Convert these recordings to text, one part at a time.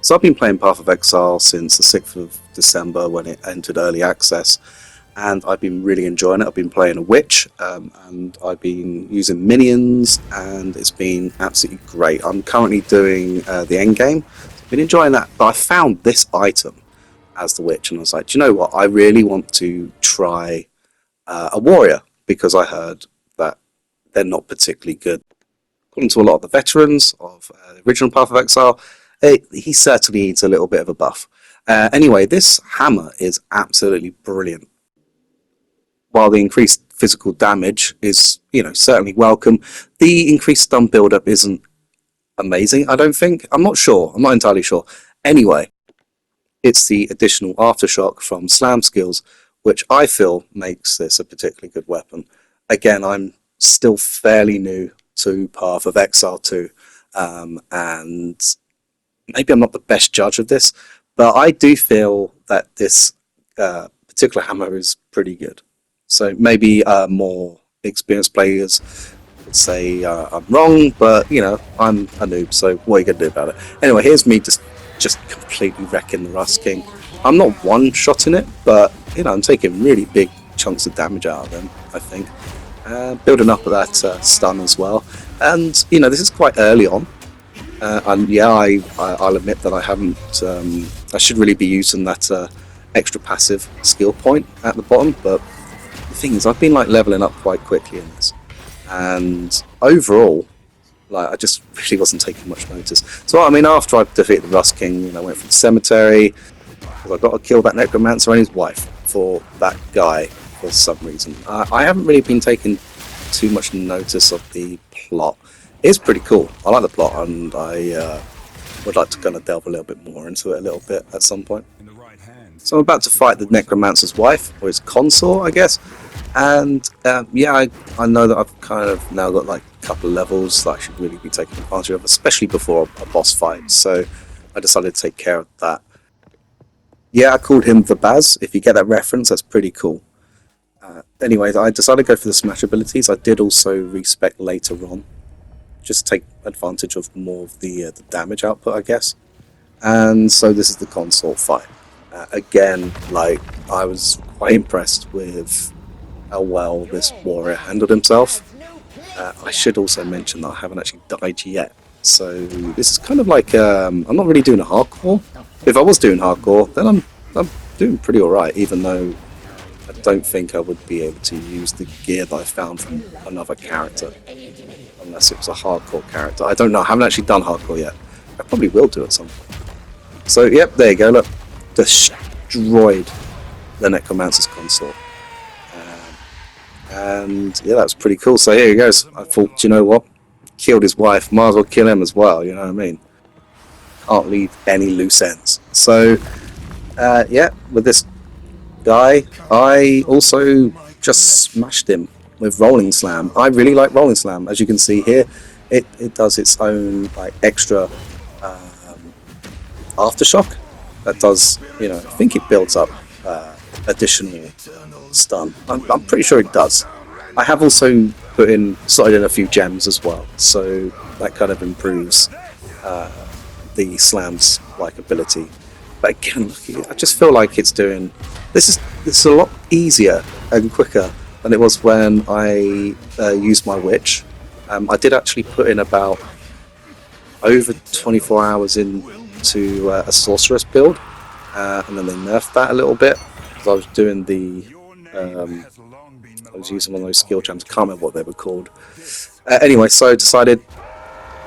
So I've been playing Path of Exile since the 6th of December when it entered early access, and I've been really enjoying it. I've been playing a witch, and I've been using minions, and it's been absolutely great. I'm currently doing the end game. I've been enjoying that, but I found this item as the witch, and I was like, do you know what? I really want to try a warrior because I heard that they're not particularly good. According to a lot of the veterans of the original Path of Exile, he certainly needs a little bit of a buff. Anyway, this hammer is absolutely brilliant. While the increased physical damage is, certainly welcome, the increased stun build-up isn't amazing, I don't think. I'm not sure. I'm not entirely sure. Anyway, it's the additional aftershock from slam skills, which I feel makes this a particularly good weapon. Again, I'm still fairly new to Path of Exile 2, and maybe I'm not the best judge of this, but I do feel that this particular hammer is pretty good. So maybe more experienced players would say I'm wrong, but I'm a noob, so what are you going to do about it? Anyway, here's me just completely wrecking the Rust King. I'm not one-shotting it, but I'm taking really big chunks of damage out of them, I think. Building up that stun as well. And, this is quite early on. And yeah, I'll admit that I haven't. I should really be using that extra passive skill point at the bottom. But the thing is, I've been leveling up quite quickly in this, and overall, I just really wasn't taking much notice. So I mean, after I defeated the Rust King, I went from the cemetery because I got to kill that necromancer and his wife for that guy for some reason. I haven't really been taking too much notice of the plot. It's pretty cool. I like the plot, and I would like to kind of delve a little bit more into it a little bit at some point. So I'm about to fight the necromancer's wife, or his consort, I guess. And yeah, I know that I've kind of now got a couple of levels that I should really be taking advantage of, especially before a boss fight. So I decided to take care of that. Yeah, I called him the Baz. If you get that reference, that's pretty cool. Anyways, I decided to go for the smash abilities. I did also respec later on, just take advantage of more of the damage output, I guess. And so this is the consort fight. Again, I was quite impressed with how well this warrior handled himself. I should also mention that I haven't actually died yet. So this is kind of I'm not really doing a hardcore. If I was doing hardcore, then I'm doing pretty alright, even though I don't think I would be able to use the gear that I found from another character, unless it was a hardcore character. I don't know, I haven't actually done hardcore yet. I probably will do at some point. So yep, there you go, look. Destroyed the necromancer's consort. And yeah, that's pretty cool. So here he goes. I thought, do you know what? Killed his wife, might as well kill him as well, you know what I mean? Can't leave any loose ends. So yeah, with this guy, I also just smashed him with Rolling Slam. I really like Rolling Slam. As you can see here, it does its own extra aftershock. That does, I think it builds up additional stun. I'm pretty sure it does. I have also slotted in a few gems as well, so that kind of improves the slam's ability. But again, I just feel like it's doing this is a lot easier and quicker than it was when I used my witch. I did actually put in about over 24 hours into a sorceress build, and then they nerfed that a little bit because I was doing I was using one of those skill gems. I can't remember what they were called. Anyway, so I decided,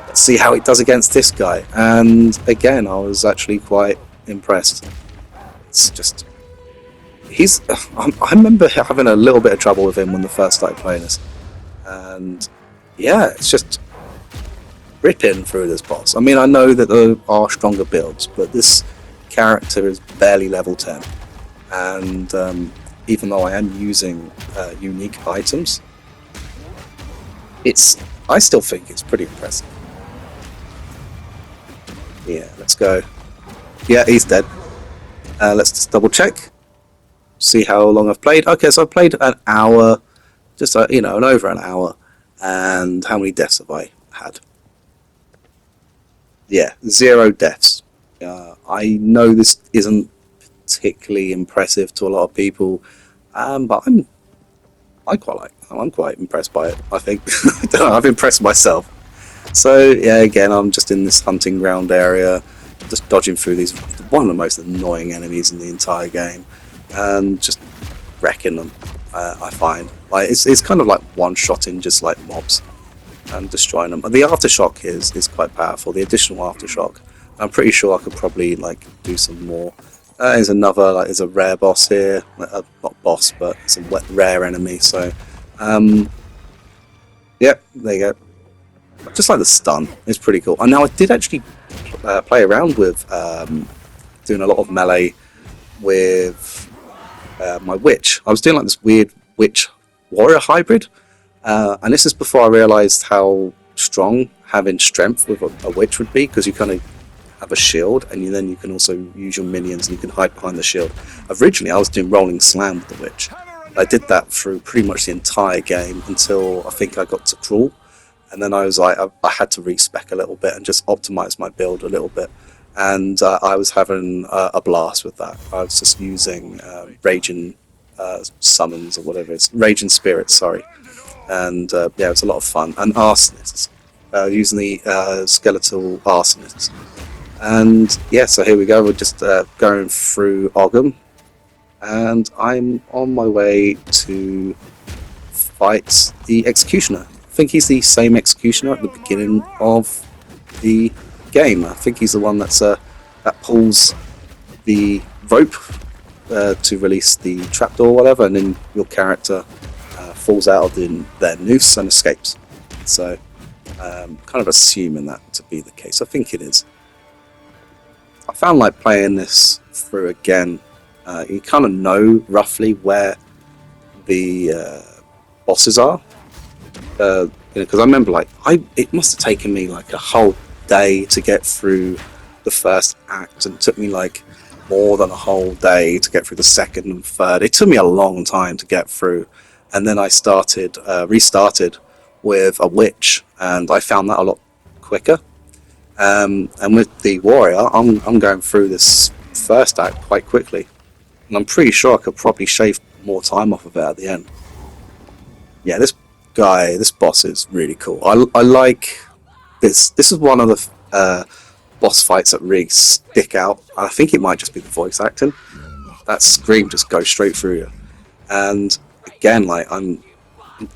let's see how it does against this guy. And again, I was actually quite impressed. It's just... I remember having a little bit of trouble with him when I first started playing this. And yeah, it's just ripping through this boss. I mean, I know that there are stronger builds, but this character is barely level 10. And even though I am using unique items, I still think it's pretty impressive. Yeah, let's go. Yeah, he's dead. Let's just double check. See how long I've played. Okay, so I've played an hour, just over an hour. And how many deaths have I had? Yeah, 0 deaths. I know this isn't particularly impressive to a lot of people, but I'm quite impressed by it. I think I don't know, I've impressed myself. So yeah, again, I'm just in this hunting ground area, just dodging through these one of the most annoying enemies in the entire game, and just wrecking them. I find like it's kind of like one shotting just like mobs and destroying them. The aftershock is quite powerful. The additional aftershock. I'm pretty sure I could probably like do some more. There's another like there's a rare boss here, not boss, but it's a rare enemy. So, um, yeah, there you go. Just like the stun, it's pretty cool. And now I did actually play around with doing a lot of melee with my witch. I was doing like this weird witch warrior hybrid, and this is before I realised how strong having strength with a witch would be, because you kind of have a shield, and then you can also use your minions and you can hide behind the shield. Originally, I was doing rolling slam with the witch. I did that through pretty much the entire game until I think I got to crawl, and then I was like, I had to respec a little bit and just optimize my build a little bit. And I was having a blast with that. I was just using raging summons or whatever it's raging spirits, sorry, and yeah, it's a lot of fun. And arsonists, using the skeletal arsonists. And yeah, so here we go. We're just going through Ogham, and I'm on my way to fight the Executioner. I think he's the same Executioner at the beginning of the game. I think he's the one that pulls the rope to release the trapdoor or whatever, and then your character falls out of their noose and escapes. So, kind of assuming that to be the case. I think it is. I found like playing this through again, you kind of know roughly where the bosses are. Because I remember like it must have taken me like a whole day to get through the first act, and it took me like more than a whole day to get through the second and third. It took me a long time to get through, and then I restarted with a witch, and I found that a lot quicker. And with the warrior, I'm going through this first act quite quickly, and I'm pretty sure I could probably shave more time off of it at the end. Yeah, this boss is really cool. I like this. This is one of the boss fights that really stick out. I think it might just be the voice acting. That scream just goes straight through you. And again, like I'm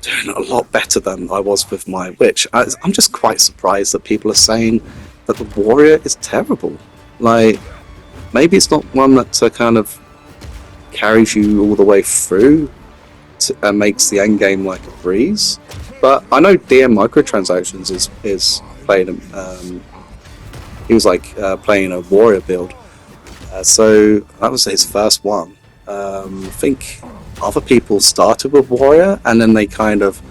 doing a lot better than I was with my witch. I'm just quite surprised that people are saying that the warrior is terrible. Like, maybe it's not one that kind of carries you all the way through and makes the end game like a breeze. But I know DM microtransactions is playing. He was like playing a warrior build, so that was his first one. I think other people started with warrior and then they kind of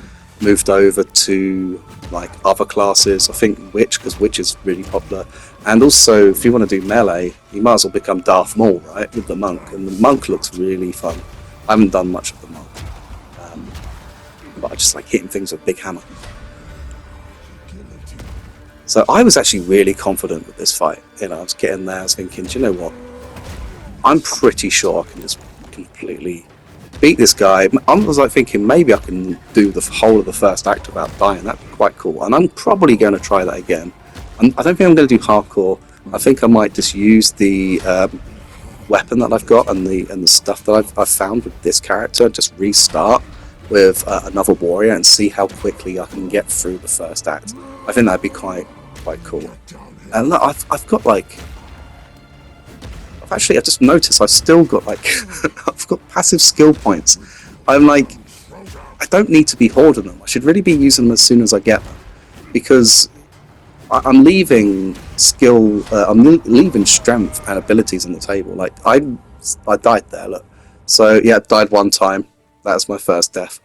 moved over to like other classes. I think witch, because witch is really popular, and also if you want to do melee, you might as well become Darth Maul, right, with the monk, and the monk looks really fun. I haven't done much of the monk, but I just like hitting things with a big hammer. So I was actually really confident with this fight. I was getting there, I was thinking, do you know what? I'm pretty sure I can just completely beat this guy. I was like thinking maybe I can do the whole of the first act without dying. That'd be quite cool. And I'm probably going to try that again. I don't think I'm going to do hardcore. I think I might just use the weapon that I've got and the stuff that I've found with this character. Just restart with another warrior and see how quickly I can get through the first act. I think that'd be quite cool. And look, I've got like, I just noticed I've still got like I've got passive skill points. I'm like, I don't need to be hoarding them. I should really be using them as soon as I get them, because I'm leaving leaving strength and abilities on the table. Like I died there. Look, so yeah, died one time. That was my first death.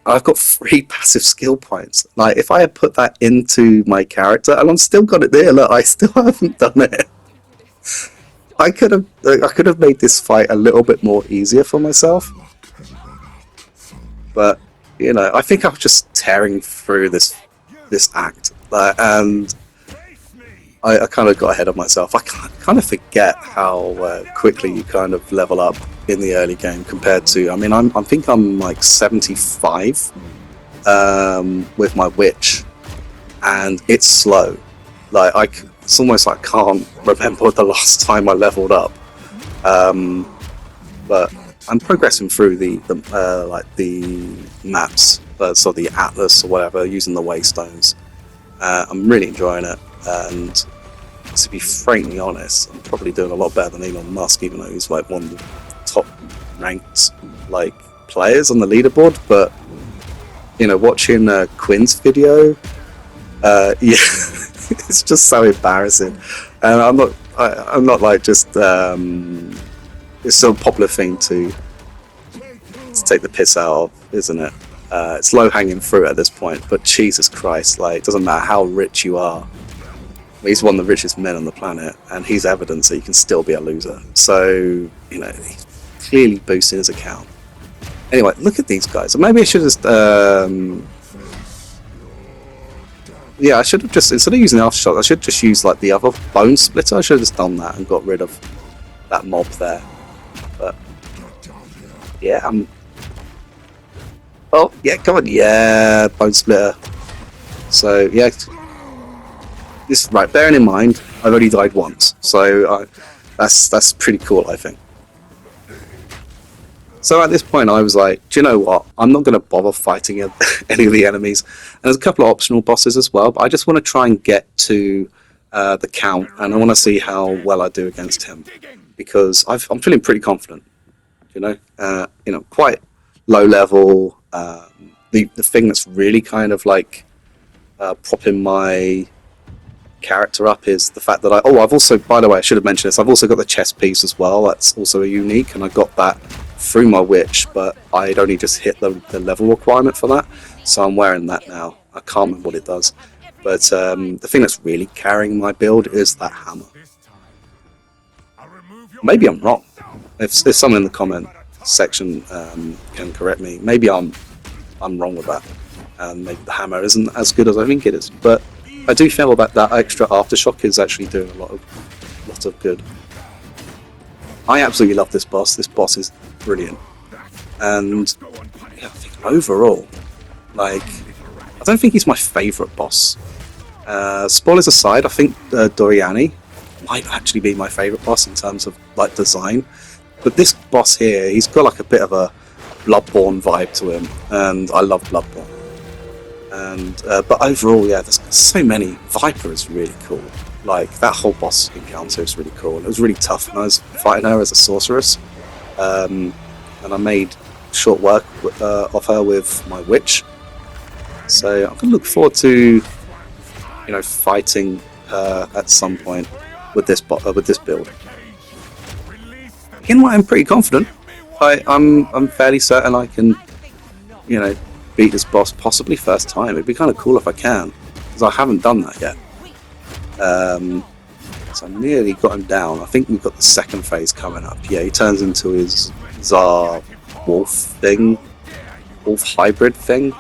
I've got 3 passive skill points. Like if I had put that into my character, and I've still got it there. Look, I still haven't done it. I could have made this fight a little bit more easier for myself, but I think I was just tearing through this act, and I kind of got ahead of myself. I kind of forget how quickly you kind of level up in the early game compared to. I mean, I think I'm like 75 with my witch, and it's slow. Like it's almost like I can't remember the last time I leveled up. But I'm progressing through the like the maps, so the atlas or whatever, using the waystones. I'm really enjoying it, and to be frankly honest, I'm probably doing a lot better than Elon Musk, even though he's like one of the top ranked like players on the leaderboard. But you know, watching Quinn's video, yeah, it's just so embarrassing, and I'm not like just. It's still a popular thing to take the piss out of, isn't it? It's low hanging fruit at this point, but Jesus Christ, like, it doesn't matter how rich you are. He's one of the richest men on the planet, and he's evidence that you can still be a loser. So, you know, he's clearly boosting his account. Anyway, look at these guys. Maybe I should just, yeah, I should have just, instead of using the aftershock, I should just use like the other bone splitter. I should have just done that and got rid of that mob there. But yeah, oh yeah, come on, yeah, bone splitter. So yeah, this right. Bearing in mind, I've only died once, so that's pretty cool, I think. So at this point, I was like, do you know what? I'm not going to bother fighting any of the enemies. And there's a couple of optional bosses as well, but I just want to try and get to the Count, and I want to see how well I do against him, because I'm feeling pretty confident. You know, quite low level. The thing that's really kind of like propping my character up is the fact that I've also, by the way, I should have mentioned this, I've also got the chest piece as well. That's also a unique, and I got that through my witch, but I'd only just hit the level requirement for that, so I'm wearing that now. I can't remember what it does, but the thing that's really carrying my build is that hammer. Maybe I'm wrong. If someone in the comment section can correct me, maybe I'm wrong with that, and maybe the hammer isn't as good as I think it is, but I do feel that that extra aftershock is actually doing a lot of good. I absolutely love this boss. This boss is brilliant, and yeah, I think overall, like, I don't think he's my favourite boss. Spoilers aside, I think Doriani might actually be my favourite boss in terms of like design. But this boss here, he's got like a bit of a Bloodborne vibe to him, and I love Bloodborne. And but overall, yeah, there's so many. Viper is really cool. Like, that whole boss encounter is really cool. It was really tough when I was fighting her as a sorceress, and I made short work of her with my witch. So I'm gonna look forward to, you know, fighting her at some point with this build. In what I'm pretty confident. I'm fairly certain I can, you know, beat this boss possibly first time. It'd be kind of cool if I can, because I haven't done that yet. So I nearly got him down. I think we've got the second phase coming up. Yeah, he turns into his Tsar wolf thing, wolf hybrid thing.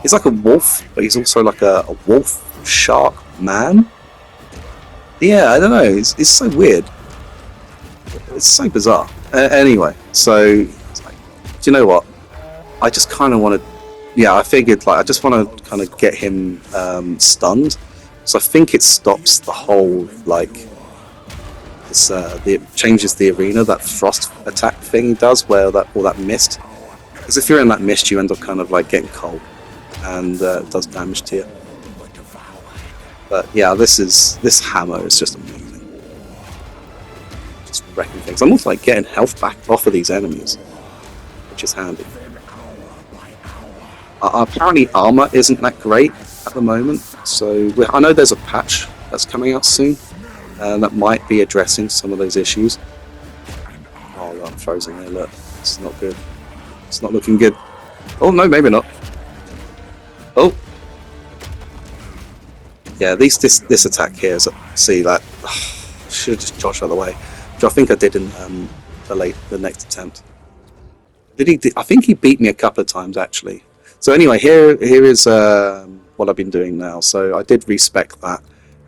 He's like a wolf, but he's also like a wolf shark man. Yeah, I don't know. It's so weird. It's so bizarre. Anyway, so do you know what? I just kind of want to. Yeah, I figured like I just want to kind of get him stunned. So I think it stops the whole like this. It changes the arena, that frost attack thing he does, where all that mist. Because if you're in that mist, you end up kind of like getting cold, and it does damage to you. But yeah, this hammer is just amazing. Just wrecking things. I'm also like getting health back off of these enemies, which is handy. Apparently armor isn't that great at the moment, so I know there's a patch that's coming out soon that might be addressing some of those issues. Oh, I'm frozen here, look. It's not good. It's not looking good. Oh, no, maybe not. Oh. Yeah, at least this attack here is, see that, should have just dodged out of the way, which I think I did in the next attempt. I think he beat me a couple of times, actually. So anyway, here is what I've been doing now. So I did respec that,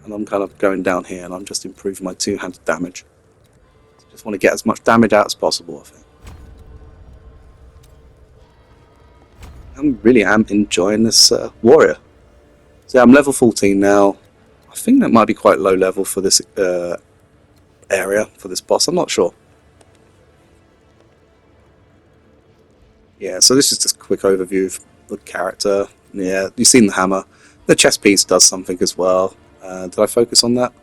and I'm kind of going down here, and I'm just improving my two-handed damage. Just want to get as much damage out as possible, I think. I really am enjoying this warrior. So yeah, I'm level 14 now. I think that might be quite low level for this area, for this boss. I'm not sure. Yeah, so this is just a quick overview of the character. Yeah, you've seen the hammer. The chest piece does something as well. Did I focus on that?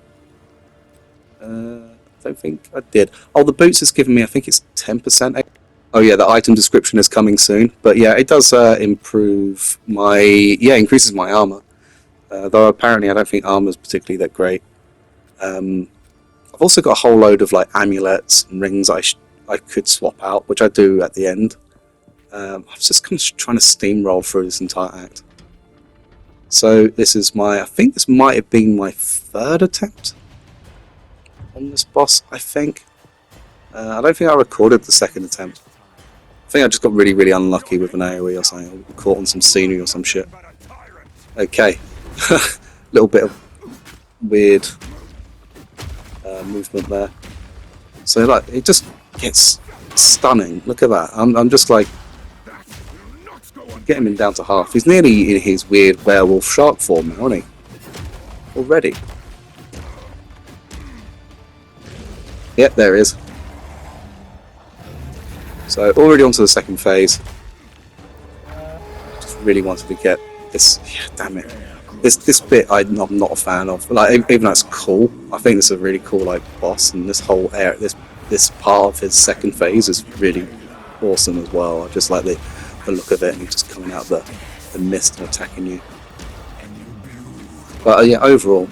I don't think I did. Oh, the boots has given me, I think it's 10%. Oh yeah, the item description is coming soon. But yeah, it does improve my, increases my armor. Though apparently I don't think armor is particularly that great. I've also got a whole load of like amulets and rings I could swap out, which I do at the end. I was just kind of trying to steamroll through this entire act. So this is I think this might have been my third attempt on this boss, I think. I don't think I recorded the second attempt. I think I just got really, really unlucky with an AoE or something. I caught on some scenery or some shit. Okay. Little bit of weird movement there. So like, it just gets stunning. Look at that. I'm just like, getting him down to half. He's nearly in his weird werewolf shark form now, isn't he? Already. Yep, there he is. So already onto the second phase. Just really wanted to get this. Yeah, damn it. This bit I'm not a fan of. Like, even though it's cool, I think this is a really cool like boss, and this whole area, this part of his second phase is really awesome as well. I just like the look of it, and he's just coming out the mist and attacking you. But yeah, overall,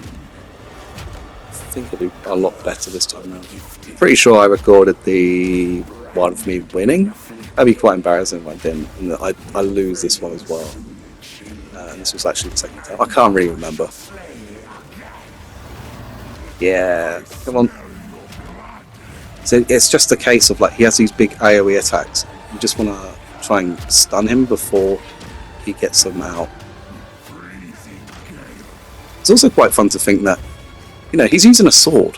I think I'll do a lot better this time around. I'm pretty sure I recorded the one of me winning. That'd be quite embarrassing if I didn't, and I lose this one as well. And this was actually the second time. I can't really remember. Yeah, come on. So it's just a case of like, he has these big AoE attacks. You just want to try and stun him before he gets them out. It's also quite fun to think that, he's using a sword.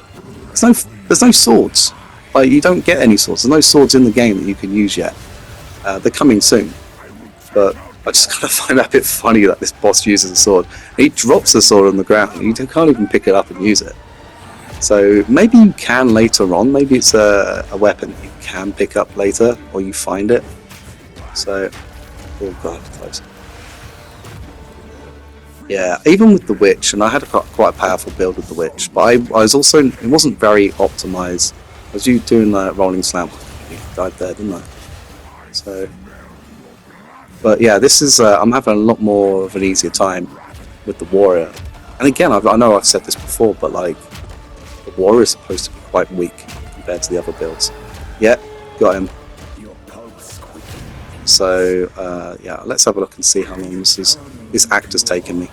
There's no swords. Like, you don't get any swords. There's no swords in the game that you can use yet. They're coming soon. But I just kind of find that a bit funny that this boss uses a sword. He drops the sword on the ground, and you can't even pick it up and use it. So maybe you can later on. Maybe it's a weapon you can pick up later, or you find it. So, oh god, close. Yeah, even with the witch, and I had quite a powerful build with the witch, but I was also, it wasn't very optimized. I was doing the rolling slam. I died there, didn't I? So, but yeah, this is, I'm having a lot more of an easier time with the warrior. And again, I know I've said this before, but like, the warrior is supposed to be quite weak compared to the other builds. Yeah, got him. So, yeah, let's have a look and see how long this act has taken me.